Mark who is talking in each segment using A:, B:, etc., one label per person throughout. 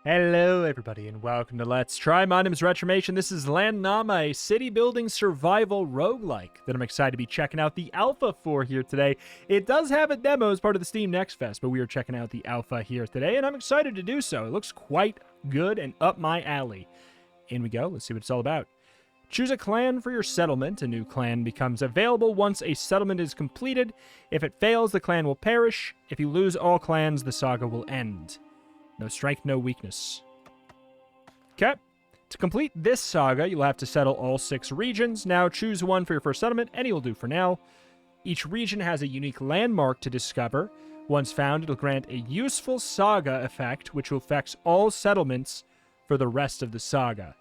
A: Hello everybody and welcome to Let's Try. My name is Retromation. This is Landnama, a city building survival roguelike that I'm excited to be checking out the alpha for here today. It does have a demo as part of the Steam Next Fest, but we are checking out the alpha here today and I'm excited to do so. It looks quite good and up my alley. In we go, let's see what it's all about. Choose a clan for your settlement. A new clan becomes available once a settlement is completed. If it fails, the clan will perish. If you lose all clans, the saga will end. No strength, no weakness. Okay. To complete this saga, you'll have to settle all 6 regions. Now choose one for your first settlement. Any will do for now. Each region has a unique landmark to discover. Once found, it'll grant a useful saga effect, which will affect all settlements for the rest of the saga.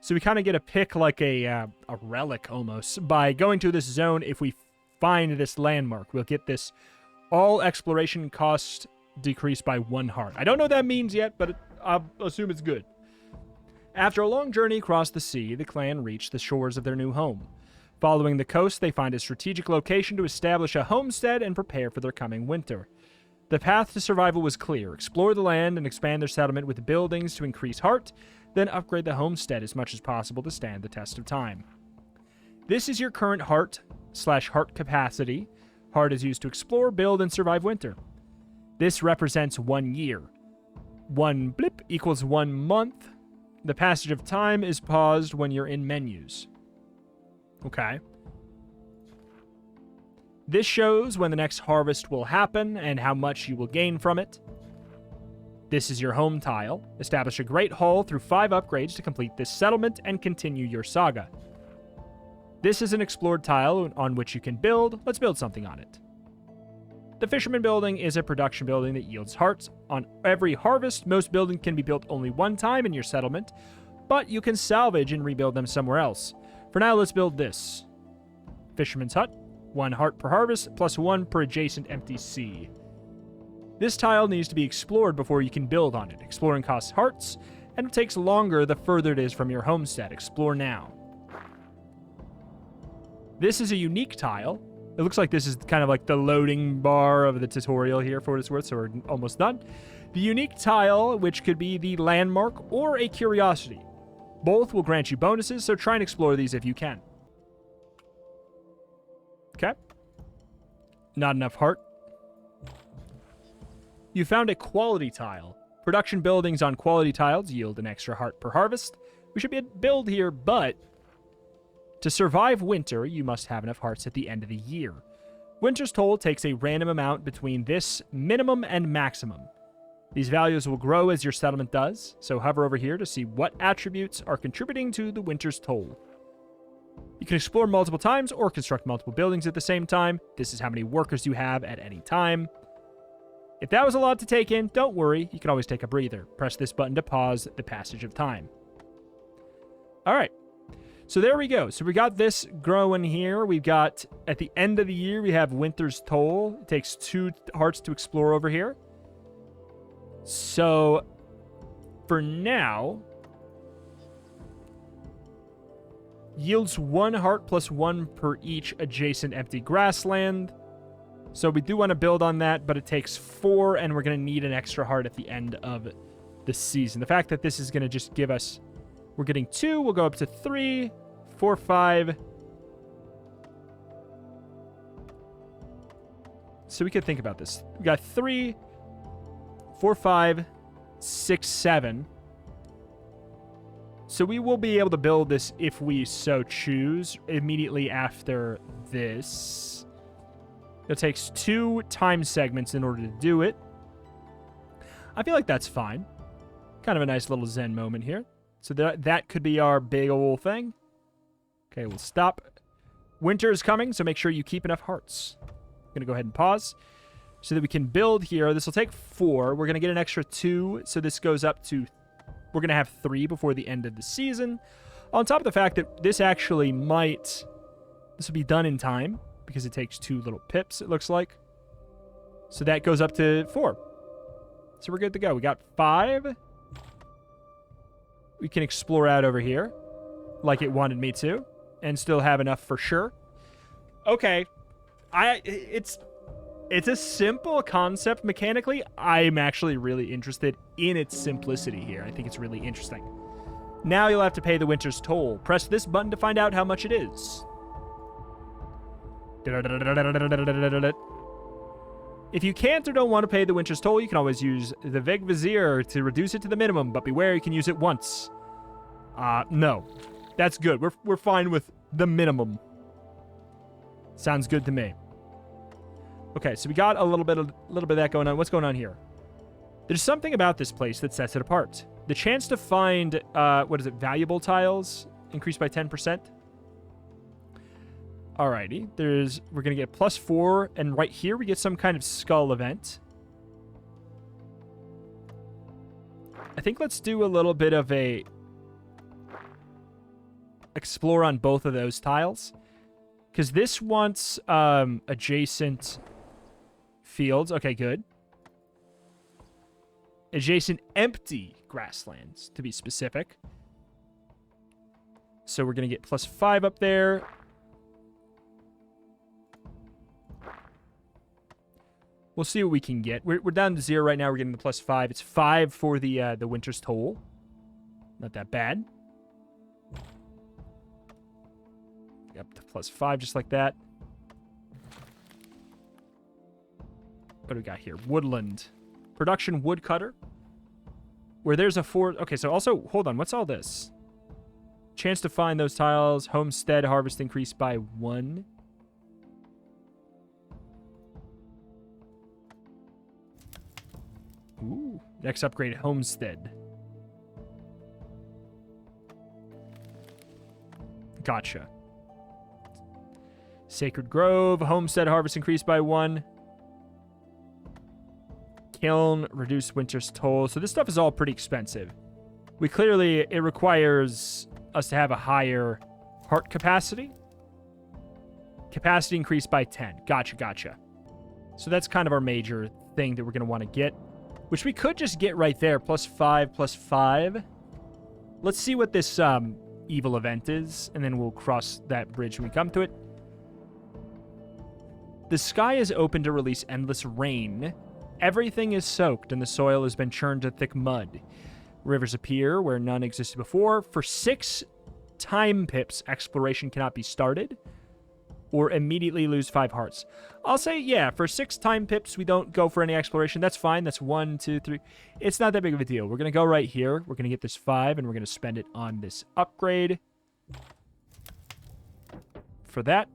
A: So we kind of get a pick like a relic almost. By going to this zone, if we find this landmark, we'll get this all exploration cost decreased by 1 heart. I don't know what that means yet, but I'll assume it's good. After a long journey across the sea, the clan reached the shores of their new home. Following the coast, they find a strategic location to establish a homestead and prepare for their coming winter. The path to survival was clear. Explore the land and expand their settlement with buildings to increase heart, then upgrade the homestead as much as possible to stand the test of time. This is your current heart/heart capacity. Heart is used to explore, build, and survive winter. This represents 1 year. 1 blip equals 1 month. The passage of time is paused when you're in menus. Okay. This shows when the next harvest will happen and how much you will gain from it. This is your home tile. Establish a great hall through 5 upgrades to complete this settlement and continue your saga. This is an explored tile on which you can build. Let's build something on it. The Fisherman Building is a production building that yields hearts. On every harvest, most buildings can be built only 1 time in your settlement, but you can salvage and rebuild them somewhere else. For now, let's build this. Fisherman's Hut, 1 heart per harvest, plus 1 per adjacent empty sea. This tile needs to be explored before you can build on it. Exploring costs hearts, and it takes longer the further it is from your homestead. Explore now. This is a unique tile. It looks like this is kind of like the loading bar of the tutorial here for what it's worth, so we're almost done. The unique tile, which could be the landmark or a curiosity. Both will grant you bonuses, so try and explore these if you can. Okay. Not enough heart. You found a quality tile. Production buildings on quality tiles yield an extra heart per harvest. We should be able to build here, but to survive winter, you must have enough hearts at the end of the year. Winter's Toll takes a random amount between this minimum and maximum. These values will grow as your settlement does, so hover over here to see what attributes are contributing to the Winter's Toll. You can explore multiple times or construct multiple buildings at the same time. This is how many workers you have at any time. If that was a lot to take in, don't worry, you can always take a breather. Press this button to pause the passage of time. All right. So there we go. So we got this growing here. We've got, at the end of the year, we have Winter's Toll. It takes 2 hearts to explore over here. So, for now, yields 1 heart plus 1 per each adjacent empty grassland. So we do want to build on that, but it takes 4, and we're going to need an extra heart at the end of the season. The fact that this is going to just give us... We're getting 2. We'll go up to 3, 4, 5. So we could think about this. We got 3, 4, 5, 6, 7. So we will be able to build this if we so choose immediately after this. It takes 2 time segments in order to do it. I feel like that's fine. Kind of a nice little zen moment here. So that could be our big old thing. Okay, we'll stop. Winter is coming, so make sure you keep enough hearts. I'm going to go ahead and pause so that we can build here. This will take 4. We're going to get an extra 2, so this goes up to... We're going to have 3 before the end of the season. On top of the fact that this actually might... This will be done in time, because it takes 2 little pips, it looks like. So that goes up to 4. So we're good to go. We got 5... We can explore out over here like it wanted me to and still have enough for sure. Okay. It's It's a simple concept mechanically. I'm actually really interested in its simplicity here. I think it's really interesting. Now you'll have to pay the winter's toll. Press this button to find out how much it is. If you can't or don't want to pay the winter's toll, you can always use the Veg Vizier to reduce it to the minimum, but beware, you can use it once. No. That's good. We're fine with the minimum. Sounds good to me. Okay, so we got a little bit of that going on. What's going on here? There's something about this place that sets it apart. The chance to find, valuable tiles increased by 10%. Alrighty, we're going to get +4, and right here we get some kind of skull event. I think let's do a little bit of a explore on both of those tiles. Because this wants adjacent fields. Okay, good. Adjacent empty grasslands, to be specific. So we're going to get +5 up there. We'll see what we can get. We're down to 0 right now. We're getting the +5. It's 5 for the winter's toll. Not that bad. Up to +5, just like that. What do we got here? Woodland. Production woodcutter. Where there's a 4... Okay, so also, hold on. What's all this? Chance to find those tiles. Homestead harvest increased by 1. Ooh. Next upgrade, homestead. Gotcha. Sacred Grove. Homestead harvest increased by 1. Kiln. Reduced winter's toll. So this stuff is all pretty expensive. It requires us to have a higher heart capacity. Capacity increased by 10. Gotcha. So that's kind of our major thing that we're going to want to get. Which we could just get right there. +5, +5. Let's see what this evil event is. And then we'll cross that bridge when we come to it. The sky is open to release endless rain. Everything is soaked and the soil has been churned to thick mud. Rivers appear where none existed before. For 6 time pips, exploration cannot be started. Or immediately lose 5 hearts. I'll say, yeah, for 6 time pips, we don't go for any exploration. That's fine. That's 1, 2, 3. It's not that big of a deal. We're going to go right here. We're going to get this 5, and we're going to spend it on this upgrade. For that.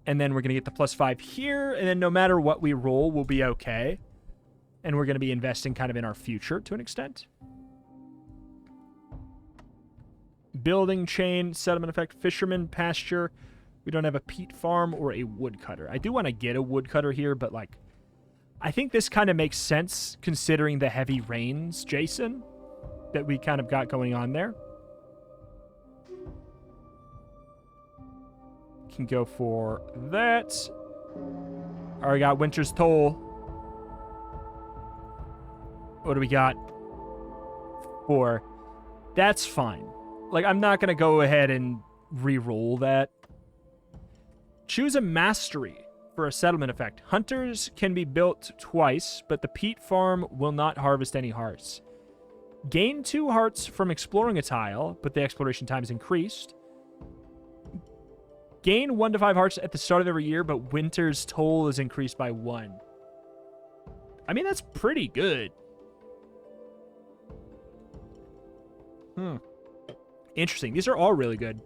A: And then we're going to get the +5 here. And then no matter what we roll, we'll be okay. And we're going to be investing kind of in our future to an extent. Building chain, settlement effect, fisherman, pasture. We don't have a peat farm or a woodcutter. I do want to get a woodcutter here, but like, I think this kind of makes sense considering the heavy rains, Jason, that we kind of got going on there. Can go for that. Already got winter's toll. What do we got? 4. That's fine. Like, I'm not going to go ahead and re-roll that. Choose a mastery for a settlement effect. Hunters can be built twice, but the peat farm will not harvest any hearts. Gain 2 hearts from exploring a tile, but the exploration time is increased. Gain 1 to 5 hearts at the start of every year, but winter's toll is increased by 1. I mean, that's pretty good. Interesting. These are all really good.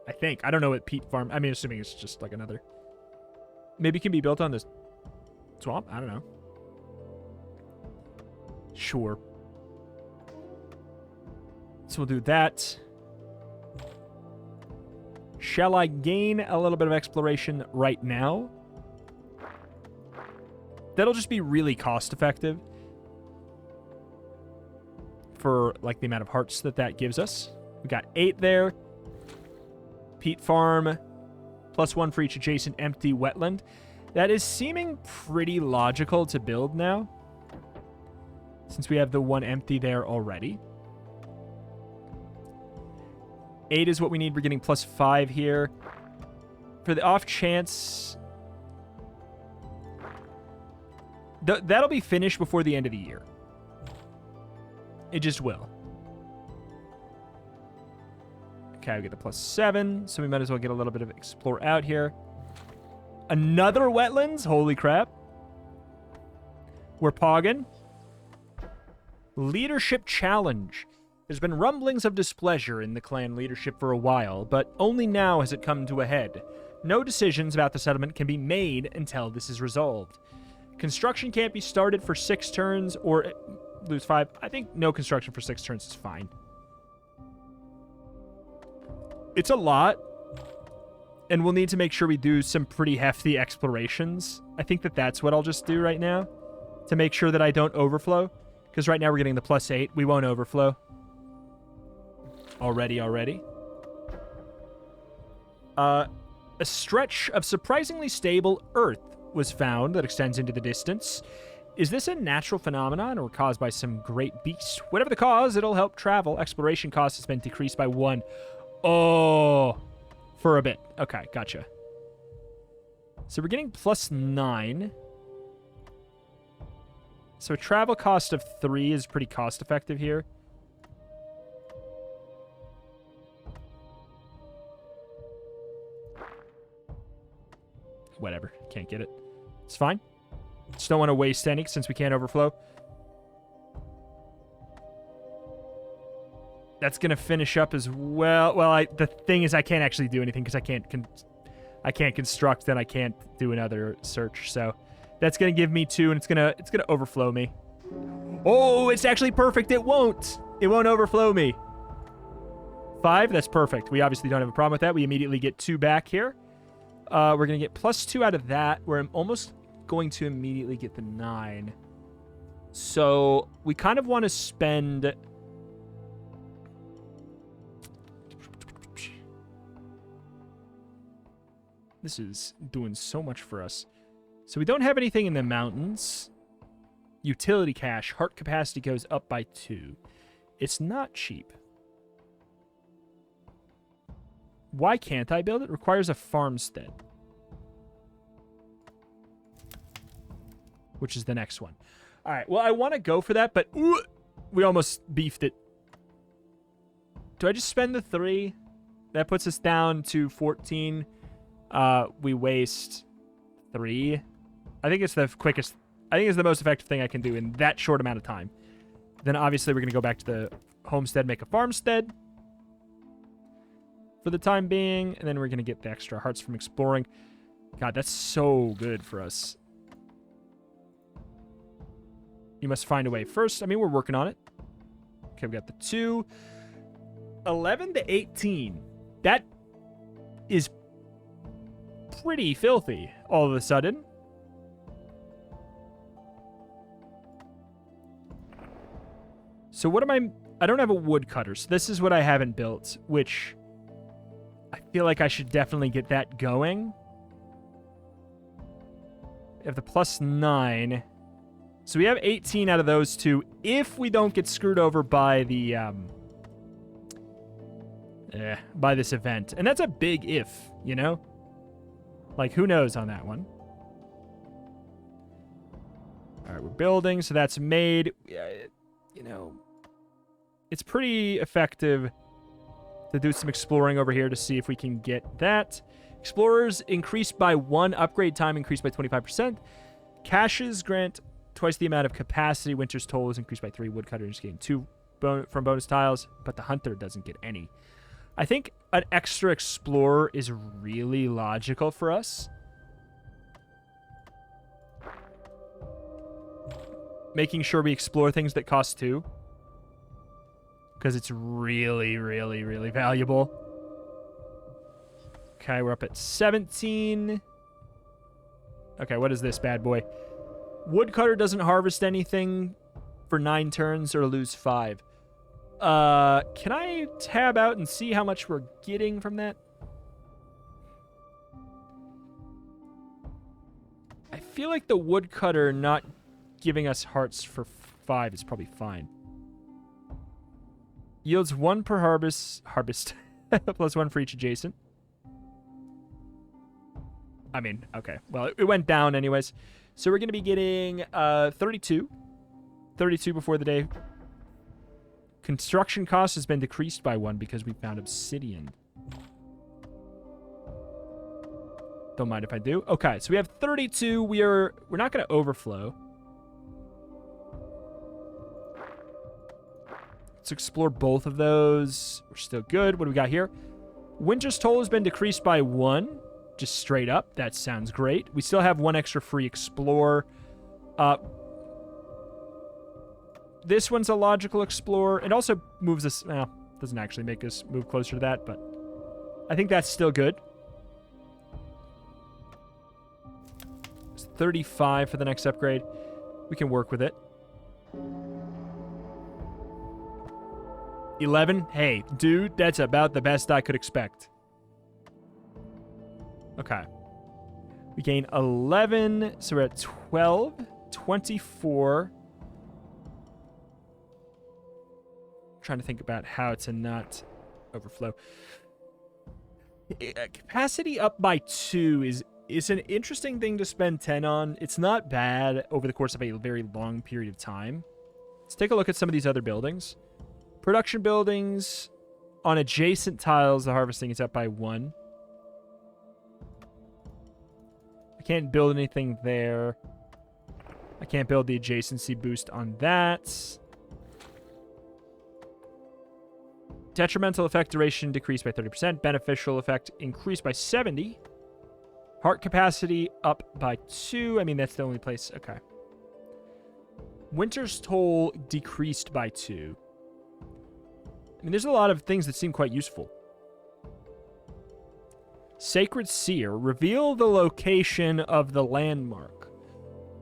A: I think. I don't know what peat farm... I mean, assuming it's just like another... Maybe it can be built on this swamp? I don't know. Sure. So we'll do that. Shall I gain a little bit of exploration right now? That'll just be really cost effective. For like the amount of hearts that gives us. We got 8 there. Peat farm. +1 for each adjacent empty wetland. That is seeming pretty logical to build now. Since we have the 1 empty there already. 8 is what we need. We're getting +5 here. For the off chance That'll be finished before the end of the year. It just will. Okay, we get the +7, so we might as well get a little bit of explore out here. Another wetlands? Holy crap. We're pogging. Leadership challenge. There's been rumblings of displeasure in the clan leadership for a while, but only now has it come to a head. No decisions about the settlement can be made until this is resolved. Construction can't be started for 6 turns or lose 5. I think no construction for 6 turns is fine. It's a lot, and we'll need to make sure we do some pretty hefty explorations. I think that's what I'll just do right now to make sure that I don't overflow, because right now we're getting the +8. We won't overflow. Already. A stretch of surprisingly stable Earth was found that extends into the distance. Is this a natural phenomenon or caused by some great beast? Whatever the cause, it'll help travel. Exploration cost has been decreased by 1. Oh, for a bit. Okay, gotcha. So we're getting +9. So a travel cost of 3 is pretty cost effective here. Whatever. Can't get it. It's fine. Just don't want to waste any since we can't overflow. That's going to finish up as well. Well, the thing is I can't actually do anything because I can't construct, then I can't do another search. So that's going to give me 2, and it's going to overflow me. Oh, it's actually perfect. It won't overflow me. 5, that's perfect. We obviously don't have a problem with that. We immediately get 2 back here. We're going to get +2 out of that, where I'm almost going to immediately get the 9. So we kind of want to spend... This is doing so much for us. So we don't have anything in the mountains. Utility cache. Heart capacity goes up by 2. It's not cheap. Why can't I build it? Requires a farmstead. Which is the next one. All right. Well, I want to go for that, but we almost beefed it. Do I just spend the 3? That puts us down to 14. We waste 3. I think it's the quickest. I think it's the most effective thing I can do in that short amount of time. Then obviously we're going to go back to the homestead, make a farmstead for the time being, and then we're going to get the extra hearts from exploring. God, that's so good for us. You must find a way first. I mean, we're working on it. Okay, we got the 2. 11 to 18. That is pretty filthy all of a sudden. So what am I don't have a woodcutter, so this is what I haven't built, which I feel like I should definitely get that going. We have the +9. So we have 18 out of those 2 if we don't get screwed over by the by this event. And that's a big if, you know? Like, who knows on that one? All right, we're building, so that's made. You know, it's pretty effective to do some exploring over here to see if we can get that. Explorers increased by 1. Upgrade time increased by 25%. Caches grant twice the amount of capacity. Winter's toll is increased by 3. Woodcutters gain 2 from bonus tiles, but the hunter doesn't get any. I think an extra explorer is really logical for us. Making sure we explore things that cost 2. Because it's really, really, really valuable. Okay, we're up at 17. Okay, what is this bad boy? Woodcutter doesn't harvest anything for 9 turns or lose 5. Can I tab out and see how much we're getting from that? I feel like the woodcutter not giving us hearts for 5 is probably fine. Yields 1 per harvest. Plus 1 for each adjacent. I mean, okay. Well, it went down anyways. So we're going to be getting 32. 32 before the day. Construction cost has been decreased by 1 because we found obsidian. Don't mind if I do. Okay, so we have 32. We're not going to overflow. Let's explore both of those. We're still good. What do we got here? Winter's toll has been decreased by 1. Just straight up. That sounds great. We still have 1 extra free explore. This one's a logical explorer. It also moves us... Well, doesn't actually make us move closer to that, but I think that's still good. It's 35 for the next upgrade. We can work with it. 11? Hey, dude, that's about the best I could expect. Okay. We gain 11, so we're at 12, 24. Trying to think about how to not overflow. Capacity up by 2 is an interesting thing to spend 10 on. It's not bad over the course of a very long period of time. Let's take a look at some of these other buildings. Production buildings. On adjacent tiles, the harvesting is up by 1. I can't build anything there. I can't build the adjacency boost on that. Detrimental effect duration decreased by 30%. Beneficial effect increased by 70. Heart capacity up by 2. I mean, that's the only place. Okay. Winter's toll decreased by 2. I mean, there's a lot of things that seem quite useful. Sacred Seer. Reveal the location of the landmark.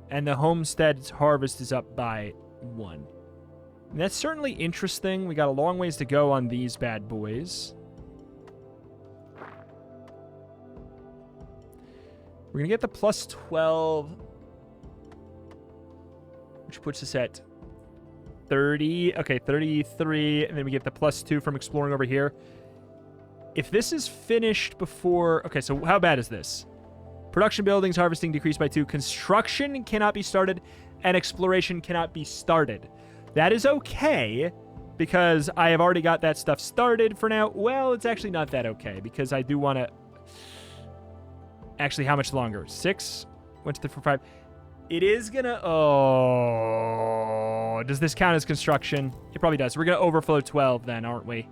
A: And the homestead's harvest is up by 1. And that's certainly interesting. We got a long ways to go on these bad boys. We're going to get the plus 12, which puts us at 30. Okay, 33. And then we get the plus 2 from exploring over here. If this is finished before... Okay, so how bad is this? Production buildings, harvesting decreased by 2. Construction cannot be started, and exploration cannot be started. That is okay, because I have already got that stuff started for now. Well, it's actually not that okay, because I do want to... Actually, how much longer? 6? Went to the 5. It is going to... Oh, does this count as construction? It probably does. We're going to overflow 12 then, aren't we?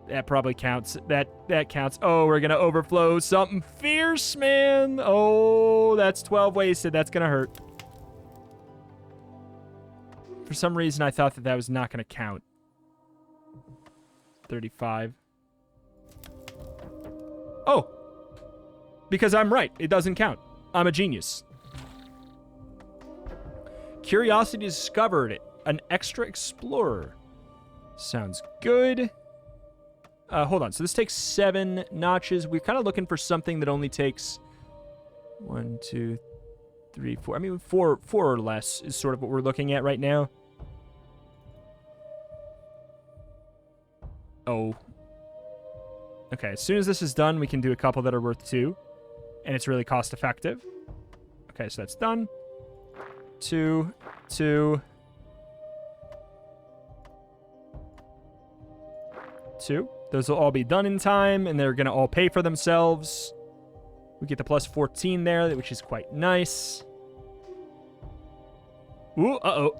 A: That probably counts. That counts. Oh, we're going to overflow something fierce, man. Oh, that's 12 wasted. That's going to hurt. For some reason, I thought that was not going to count. 35. Oh. Because I'm right. It doesn't count. I'm a genius. Curiosity discovered. An extra explorer. Sounds good. Hold on. So this takes 7 notches. We're kind of looking for something that only takes 1, 2, 3, 4. I mean, 4 or less is sort of what we're looking at right now. Oh. Okay, as soon as this is done, we can do a couple that are worth 2. And it's really cost effective. Okay, so that's done. 2, 2. 2. Those will all be done in time, and they're going to all pay for themselves. We get the plus 14 there, which is quite nice. Ooh, uh-oh.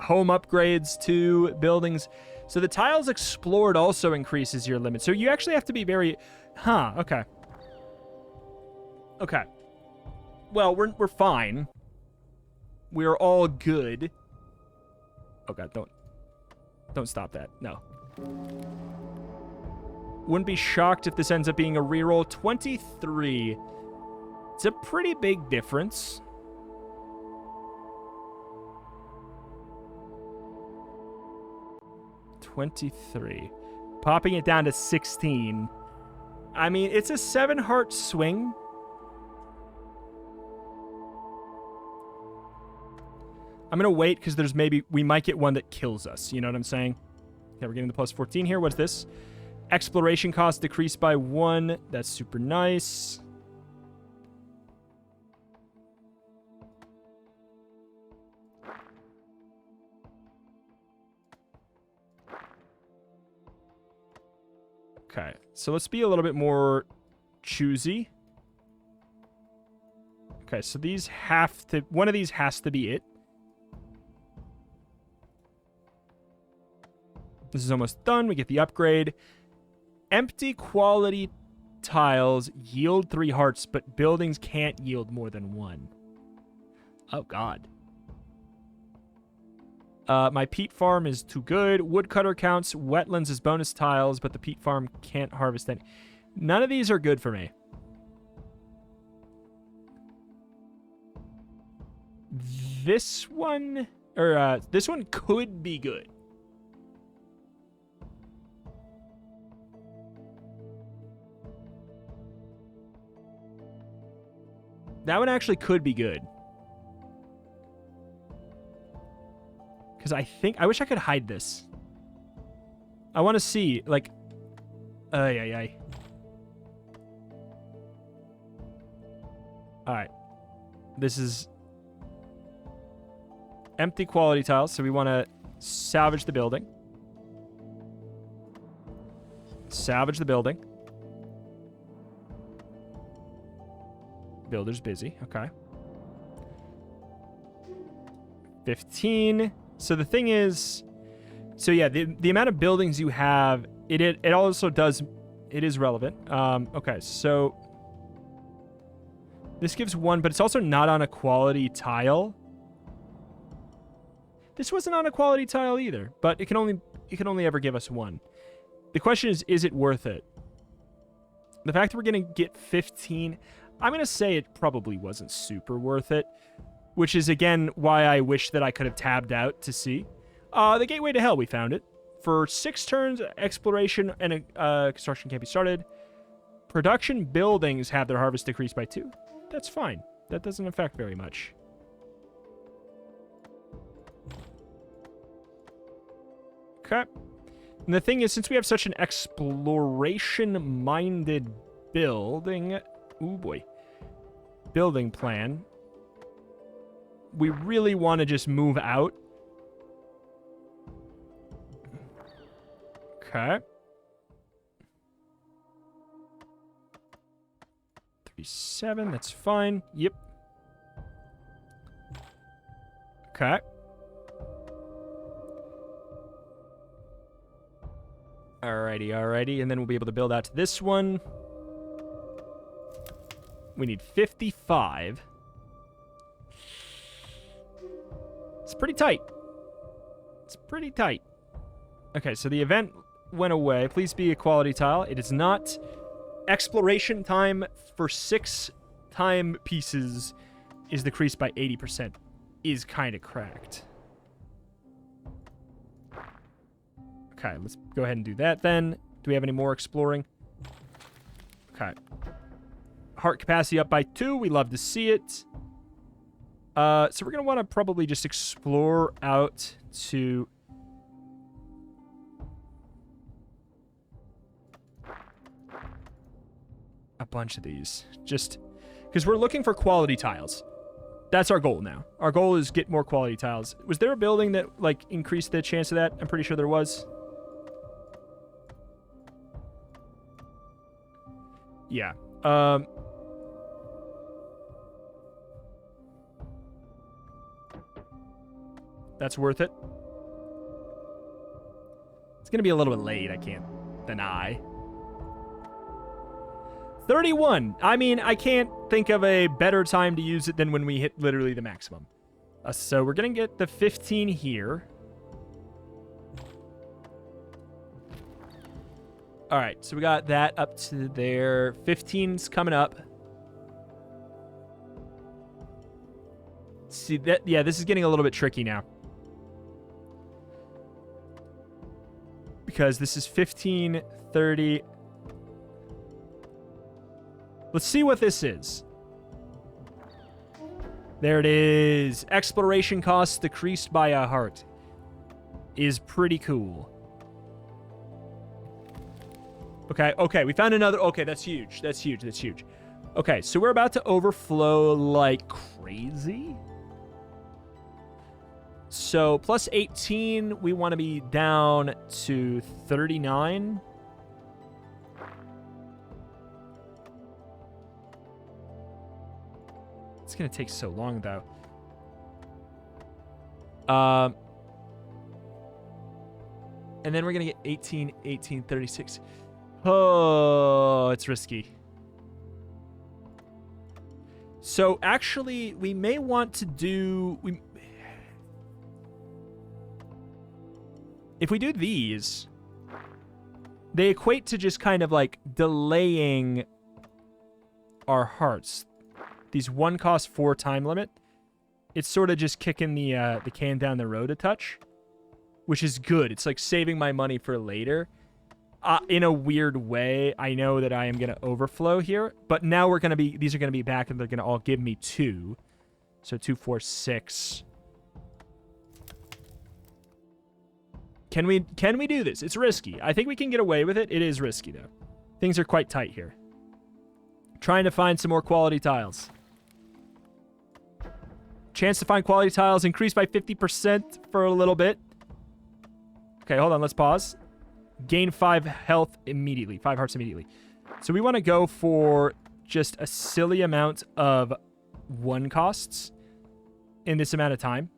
A: Home upgrades to buildings. So the tiles explored also increases your limit. So you actually have to be very... Huh, okay. Okay. Well, we're fine. We're all good. Oh, God, don't stop that. No. Wouldn't be shocked if this ends up being a reroll. 23. It's a pretty big difference. $23. Popping it down to 16. I mean, it's a 7-heart swing. I'm going to wait because we might get one that kills us. You know what I'm saying? Okay, we're getting the plus 14 here. What's this? Exploration cost decreased by 1. That's super nice. Okay, so let's be a little bit more choosy. Okay, so these have to... One of these has to be it. This is almost done. We get the upgrade. Empty quality tiles yield 3 hearts, but buildings can't yield more than 1. Oh, God. My peat farm is too good. Woodcutter counts. Wetlands is bonus tiles, but the peat farm can't harvest any. None of these are good for me. This one, or this one could be good. That one actually could be good. Because I wish I could hide this. I want to see, like... Alright. This is... empty quality tiles, so we want to salvage the building. Salvage the building. Builder's busy. Okay. 15... So the thing is, so yeah, the amount of buildings you have, it also does, it is relevant. Okay, so this gives 1, but it's also not on a quality tile. This wasn't on a quality tile either, but it can only ever give us 1. The question is it worth it? The fact that we're going to get 15, I'm going to say it probably wasn't super worth it. Which is, again, why I wish that I could have tabbed out to see. The Gateway to Hell, we found it. For 6 turns, exploration and construction can't be started. Production buildings have their harvest decreased by 2. That's fine. That doesn't affect very much. Okay. And the thing is, since we have such an exploration-minded building... Ooh, boy. Building plan... We really want to just move out. Okay. 37, that's fine. Yep. Okay. Alrighty. And then we'll be able to build out to this one. We need 55. It's pretty tight. Okay, so the event went away. Please be a quality tile. It is not. Exploration time for 6 time pieces is decreased by 80%. Is kind of cracked. Okay, let's go ahead and do that then. Do we have any more exploring? Okay. Heart capacity up by 2. We love to see it. So we're going to want to probably just explore out to... a bunch of these. Just... because we're looking for quality tiles. That's our goal now. Our goal is get more quality tiles. Was there a building that, like, increased the chance of that? I'm pretty sure there was. Yeah. That's worth it. It's going to be a little bit late, I can't deny. 31. I mean, I can't think of a better time to use it than when we hit literally the maximum. So we're going to get the 15 here. All right, so we got that up to there. 15's coming up. See that? Yeah, this is getting a little bit tricky now. Because this is 15, 30. Let's see what this is. There it is. Exploration costs decreased by a heart. Is pretty cool. Okay, okay, we found another. Okay, that's huge. That's huge. That's huge. Okay, so we're about to overflow like crazy. So plus 18, we want to be down to 39. It's going to take so long, though. And then we're going to get 18, 18, 36. Oh, it's risky. So actually, we may want to do... If we do these, they equate to just kind of like delaying our hearts. These 1 cost 4 time limit. It's sort of just kicking the can down the road a touch, which is good. It's like saving my money for later. In a weird way, I know that I am going to overflow here, but now we're going to be, these are going to be back and they're going to all give me 2. So 2, 4, 6. Can we do this? It's risky. I think we can get away with it. It is risky, though. Things are quite tight here. Trying to find some more quality tiles. Chance to find quality tiles increased by 50% for a little bit. Okay, hold on. Let's pause. Gain 5 health immediately. 5 hearts immediately. So we want to go for just a silly amount of 1 costs in this amount of time.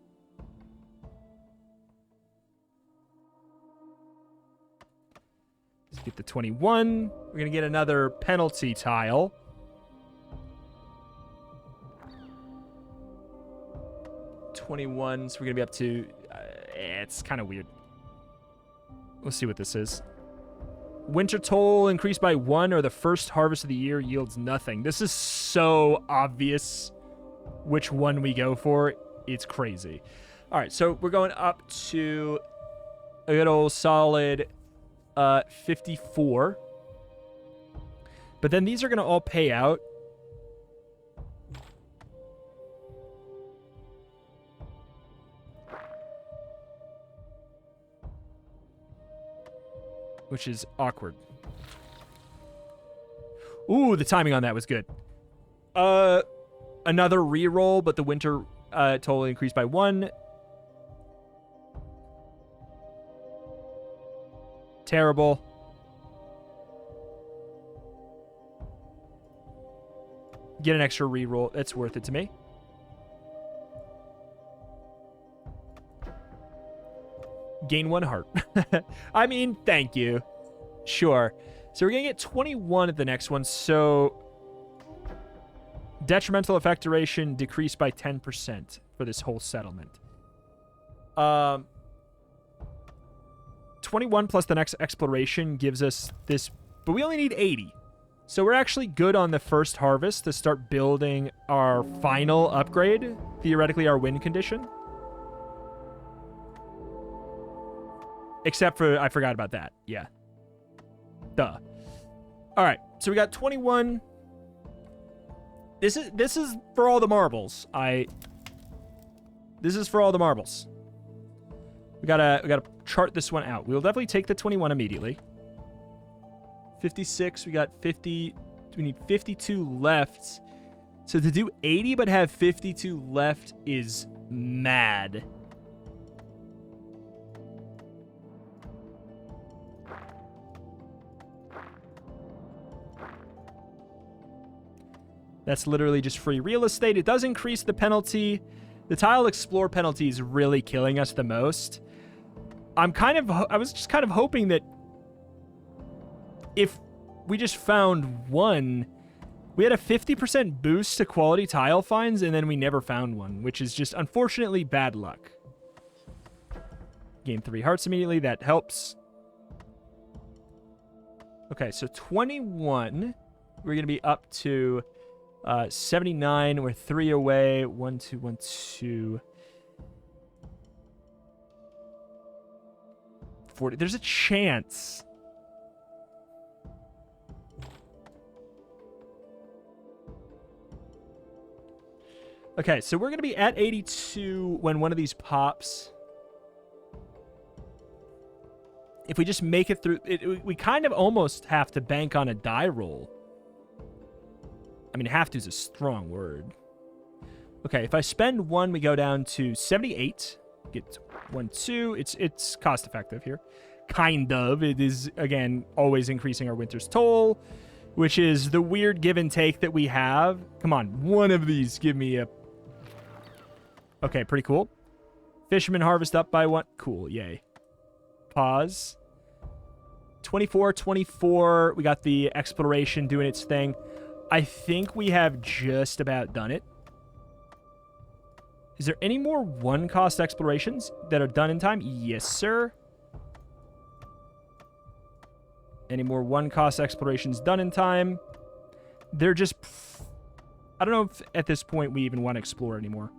A: Let's get the 21. We're going to get another penalty tile. So we're going to be up to... it's kind of weird. We'll see what this is. Winter toll increased by 1 or the first harvest of the year yields nothing. This is so obvious which one we go for. It's crazy. All right, so we're going up to a good old solid 54. But then these are going to all pay out. Which is awkward. Ooh, the timing on that was good. Another reroll, but the winter total increased by 1. Terrible. Get an extra reroll. It's worth it to me. Gain 1 heart. I mean, thank you. Sure. So we're going to get 21 at the next one. So detrimental effect duration decreased by 10% for this whole settlement. 21 plus the next exploration gives us this, but we only need 80. So we're actually good on the first harvest to start building our final upgrade, theoretically our win condition. Except for, I forgot about that. Yeah. Duh. All right. So we got 21. This is for all the marbles. This is for all the marbles. We gotta chart this one out. We'll definitely take the 21 immediately. 56. We got 50. We need 52 left. So to do 80 but have 52 left is mad. That's literally just free real estate. It does increase the penalty. The tile explore penalty is really killing us the most. I was just kind of hoping that if we just found one, we had a 50% boost to quality tile finds, and then we never found one, which is just unfortunately bad luck. Gain 3 hearts immediately. That helps. Okay, so 21. We're going to be up to 79. We're 3 away. 1, 2, 1, 2. 40. There's a chance. Okay, so we're going to be at 82 when one of these pops. if we just make it through, we kind of almost have to bank on a die roll. I mean, have to is a strong word. Okay, if I spend 1, we go down to 78. Get 1, 2. It's cost effective here. Kind of. It is, again, always increasing our winter's toll, which is the weird give and take that we have. Come on, one of these give me a... Okay, pretty cool. Fisherman harvest up by 1. Cool, yay. Pause. 24, 24. We got the exploration doing its thing. I think we have just about done it. Is there any more 1-cost explorations that are done in time? Yes, sir. Any more 1-cost explorations done in time? They're just... I don't know if at this point we even want to explore anymore.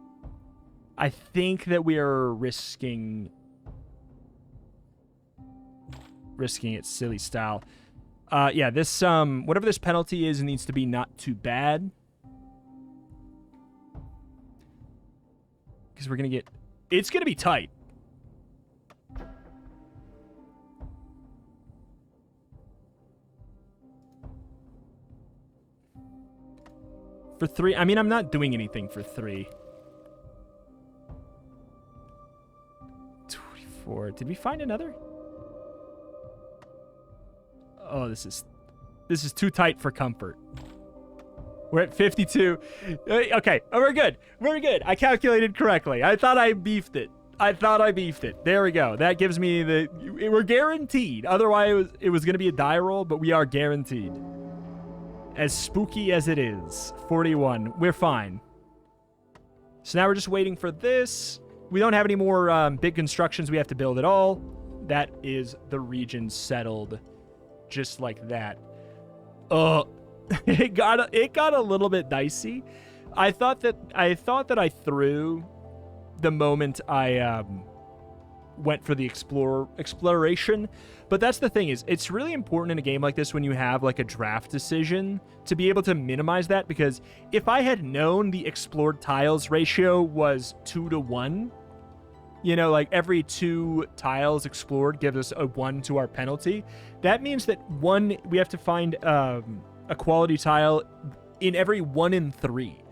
A: I think that we are risking it silly style. Yeah, this, whatever this penalty is, needs to be not too bad. Because we're going to get... It's going to be tight. For 3, I mean, I'm not doing anything for 3. 24. Did we find another? Oh, this is too tight for comfort. We're at 52. Okay, oh, we're good. We're good. I calculated correctly. I thought I beefed it. There we go. That gives me the... We're guaranteed. Otherwise, it was going to be a die roll, but we are guaranteed. As spooky as it is. 41. We're fine. So now we're just waiting for this. We don't have any more big constructions we have to build at all. That is the region settled. Just like that. It got a little bit dicey. I thought that I threw the moment I went for the exploration. But that's the thing, is it's really important in a game like this when you have like a draft decision to be able to minimize that, because if I had known the explored tiles ratio was 2 to 1, you know, like every 2 tiles explored gives us a 1 to our penalty. That means that we have to find a quality tile in every 1 in 3,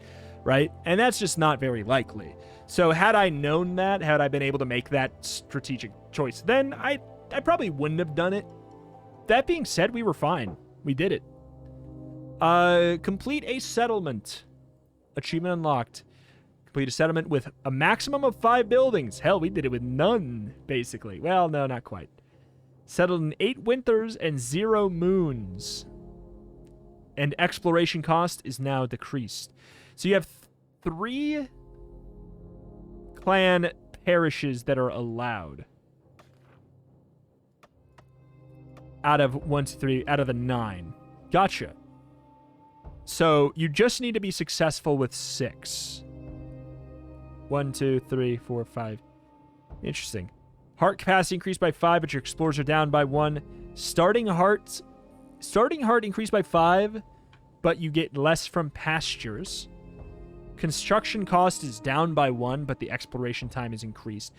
A: right? And that's just not very likely. So had I known that, had I been able to make that strategic choice, then I probably wouldn't have done it. That being said, we were fine. We did it. Complete a settlement. Achievement unlocked. Complete a settlement with a maximum of 5 buildings. Hell, we did it with none, basically. Well, no, not quite. Settled in 8 winters and 0 moons. And exploration cost is now decreased. So you have 3 clan parishes that are allowed. Out of 1, 2, 3, out of the 9. Gotcha. So you just need to be successful with 6. 1, 2, 3, 4, 5. Interesting. Heart capacity increased by 5, but your explorers are down by 1. Starting heart increased by 5, but you get less from pastures. Construction cost is down by 1, but the exploration time is increased.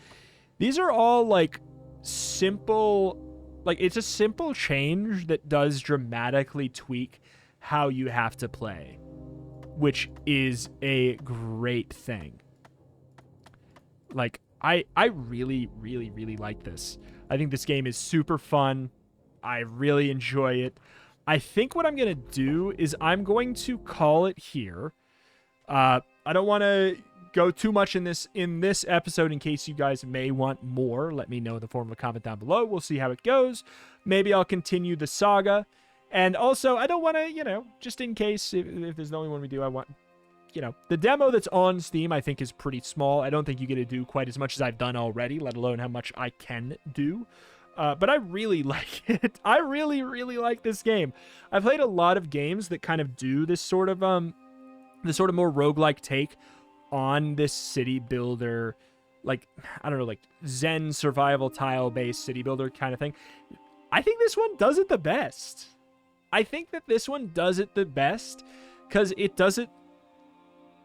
A: These are all like simple, like it's a simple change that does dramatically tweak how you have to play, which is a great thing. Like I really, really, really like this. I think this game is super fun. I really enjoy it. I think what I'm going to do is I'm going to call it here. I don't want to go too much in this episode in case you guys may want more. Let me know in the form of a comment down below. We'll see how it goes. Maybe I'll continue the saga. And also, I don't want to, you know, just in case, if there's the only one we do, I want, you know, the demo that's on Steam, I think is pretty small. I don't think you get to do quite as much as I've done already, let alone how much I can do. But I really like it. I really, really like this game. I've played a lot of games that kind of do this sort of more roguelike take on this city builder, like, I don't know, like Zen survival tile-based city builder kind of thing. I think this one does it the best. I think that this one does it the best because it does it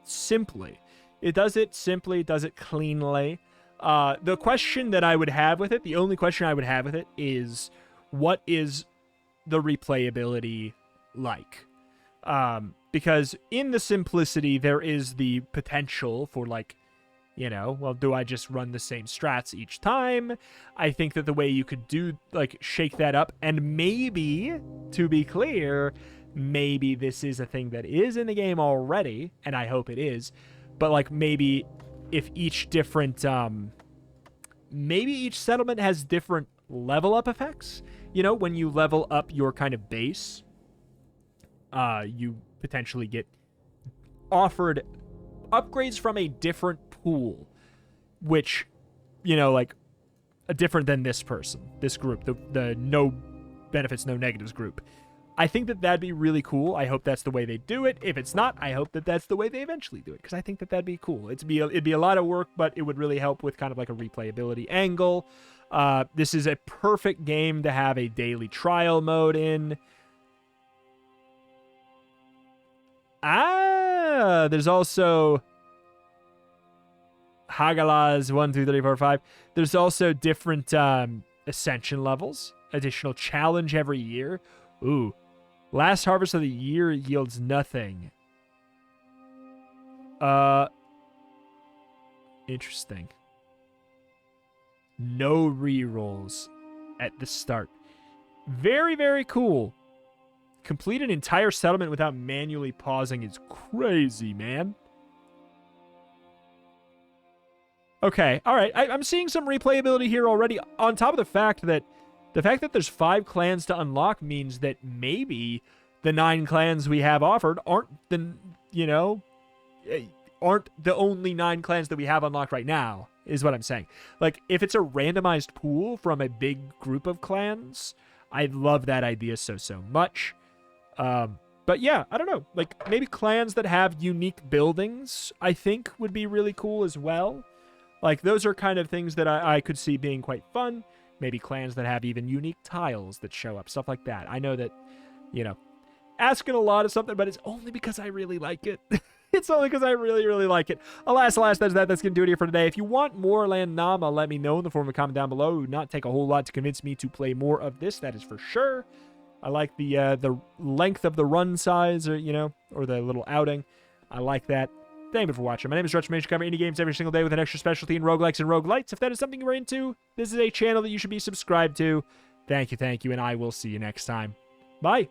A: simply. It does it simply, does it cleanly. The question that I would have with it, the only question I would have with it is, what is the replayability like? Because in the simplicity, there is the potential for, like, you know, well, do I just run the same strats each time? I think that the way you could do, like, shake that up, and maybe, to be clear, maybe this is a thing that is in the game already, and I hope it is, but, like, maybe if each different, maybe each settlement has different level up effects. You know, when you level up your kind of base, you potentially get offered upgrades from a different pool, which, you know, like, different than this person, this group, the no benefits, no negatives group. I think that that'd be really cool. I hope that's the way they do it. If it's not, I hope that that's the way they eventually do it, because I think that that'd be cool. It'd be a lot of work, but it would really help with kind of like a replayability angle. This is a perfect game to have a daily trial mode in. There's also Hagalaz 1, 2, 3, 4, 5. There's also different ascension levels, additional challenge every year. Ooh. Last harvest of the year yields nothing. Interesting. No rerolls at the start. Very, very cool. Complete an entire settlement without manually pausing is crazy, man. Okay, all right. I'm seeing some replayability here already, on top of the fact that there's 5 clans to unlock means that maybe the 9 clans we have offered aren't the only 9 clans that we have unlocked right now, is what I'm saying. Like, if it's a randomized pool from a big group of clans, I love that idea so much. But yeah, I don't know. Like, maybe clans that have unique buildings, I think, would be really cool as well. Like, those are kind of things that I could see being quite fun. Maybe clans that have even unique tiles that show up, stuff like that. I know that, you know, asking a lot of something, but it's only because I really like it. It's only because I really, really like it. Alas, that's going to do it here for today. If you want more Landnama, let me know in the form of a comment down below. It would not take a whole lot to convince me to play more of this, that is for sure. I like the length of the run size, or, you know, or the little outing. I like that. Thank you for watching. My name is JusticeTom. I cover indie games every single day with an extra specialty in roguelikes and roguelites. If that is something you're into, this is a channel that you should be subscribed to. Thank you, and I will see you next time. Bye.